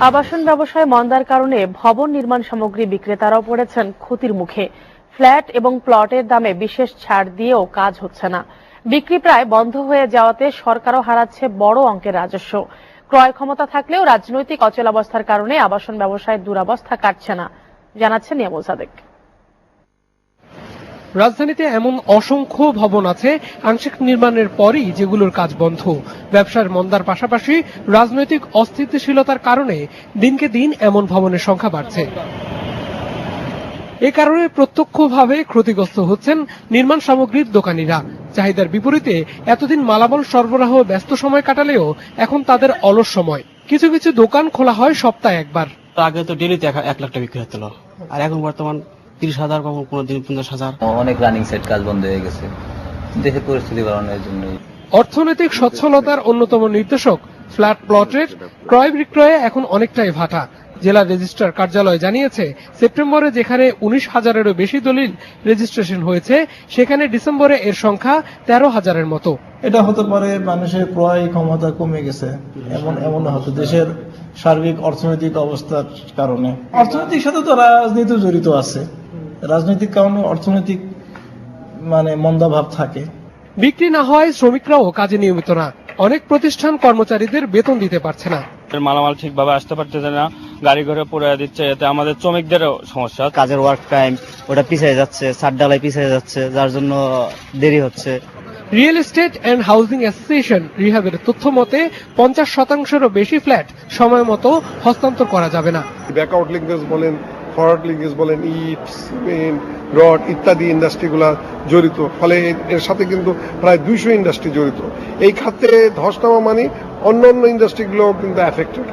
আবাসন ব্যবসায় মন্দার কারণে ভবন নির্মাণ সামগ্রী বিক্রেতারাও পড়েছেন ক্ষতির মুখে। ফ্ল্যাট এবং প্লটের দামে বিশেষ ছাড় দিয়েও কাজ হচ্ছে না। বিক্রি প্রায় বন্ধ হয়ে যাওয়াতে সরকারও হারাচ্ছে বড় অঙ্কের রাজস্ব। ক্রয় ক্ষমতা থাকলেও রাজনৈতিক অচলাবস্থার কারণে আবাসন ব্যবসায় দুরবস্থা কাটছে না, জানাচ্ছেন নিয়ামুল সাদেক। রাজধানীতে এমন অসংখ্য ভবন আছে আংশিক নির্মাণের পরই যেগুলোর কাজ বন্ধ। ব্যবসার মন্দার পাশাপাশি রাজনৈতিক অস্থিতিশীলতার কারণে দিনকে দিন এমন ভবনের সংখ্যা বাড়ছে। এ কারণে প্রত্যক্ষভাবে ক্ষতিগ্রস্ত হচ্ছেন নির্মাণ সামগ্রীর দোকানিরা। চাহিদার বিপরীতে এতদিন মালামাল সরবরাহ ব্যস্ত সময় কাটালেও এখন তাদের অলস সময়। কিছু কিছু দোকান খোলা হয় সপ্তাহে একবার। আগে তো ডেলিতে 1 লাখ টাকা বিক্রি হতো, আর এখন বর্তমান 30,000, কোনো দিন 50,000। অনেক রানিং সেট কাজ বন্ধ হয়ে গেছে দেশের পরিস্থিতি বাড়ানোর জন্য। অর্থনৈতিক সচ্ছলতার অন্যতম নির্দেশক ফ্ল্যাট প্লটের ক্রয় বিক্রয়ে এখন অনেকটাই ভাটা। জেলা রেজিস্ট্রার কার্যালয় জানিয়েছে, সেপ্টেম্বরে যেখানে 19,000-এরও বেশি দলিল রেজিস্ট্রেশন হয়েছে, সেখানে ডিসেম্বরে এর সংখ্যা 13,000-এর মতো। এটা হতে পারে মানুষের ক্রয় ক্ষমতা কমে গেছে, এমন হতো দেশের সার্বিক অর্থনৈতিক অবস্থার কারণে। অর্থনৈতিক সাথে তো রাজনীতি জড়িত আছে, রাজনৈতিক কারণে অর্থনৈতিক মন্দাভাব থাকে। বিক্রি না হয় শ্রমিকরাও কাজে নিয়মিত না। অনেক প্রতিষ্ঠান কর্মচারীদের বেতন দিতে পারছে না। মালামাল ঠিকভাবে আসতে পারতেছে না, গাড়ি ঘরে পড়ে দিচ্ছে, এতে আমাদের শ্রমিকদেরও সমস্যা। কাজের ওয়ার্ক টাইম ওটা পিছিয়ে যাচ্ছে, ছাদ ঢালাই পিছিয়ে যাচ্ছে, যার জন্য দেরি হচ্ছে। Real estate and housing association রিহাবের তথ্য মতে 50%-এরও বেশি ফ্ল্যাট সময় মতো হস্তান্তর করা যাবে না। ব্যাকআউট লিঙ্কেজ বলেন, ফরওয়ার্ড লিঙ্কেজ বলেন, ইট, সিমেন্ট, রড ইত্যাদি ইন্ডাস্ট্রিগুলা জড়িত, ফলে এর সাথে কিন্তু প্রায় 200 ইন্ডাস্ট্রি জড়িত। এই খাতে ধস নামা মানে অন্যান্য ইন্ডাস্ট্রিগুলো কিন্তু এফেক্টেড।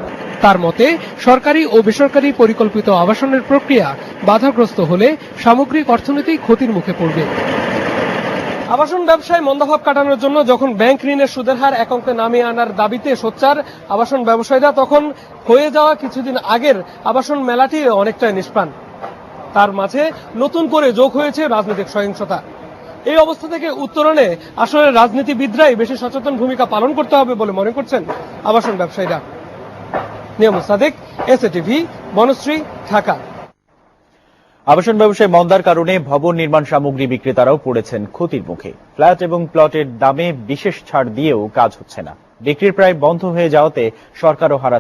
তার মতে সরকারি ও বেসরকারি পরিকল্পিত আবাসনের প্রক্রিয়া বাধাগ্রস্ত হলে সামগ্রিক অর্থনীতি ক্ষতির মুখে পড়বে। আবাসন ব্যবসায় মন্দাভাব কাটানোর জন্য যখন ব্যাংক ঋণের সুদের হার এক অঙ্কে নামিয়ে আনার দাবিতে সোচ্চার আবাসন ব্যবসায়ীরা, তখন হয়ে যাওয়া কিছুদিন আগের আবাসন মেলাটি অনেকটাই নিষ্প্রাণ। তার মাঝে নতুন করে যোগ হয়েছে রাজনৈতিক সহিংসতা। এই অবস্থা থেকে উত্তরণে আসলে রাজনীতিবিদরাই বেশি সচেতন ভূমিকা পালন করতে হবে বলে মনে করছেন আবাসন ব্যবসায়ীরা। নিয়ামুল সাদেক, এসএটিভি, বনশ্রী, ঢাকা। আবাসন ব্যবসায় মন্দার কারণে ভবন নির্মাণ সামগ্রী বিক্রেতারাও পড়েছেন ক্ষতির মুখে। ফ্ল্যাট এবং প্লটের দামে বিশেষ ছাড় দিয়েও কাজ হচ্ছে না। বিক্রি প্রায় বন্ধ হয়ে যাওয়াতে সরকারও হারাচ্ছে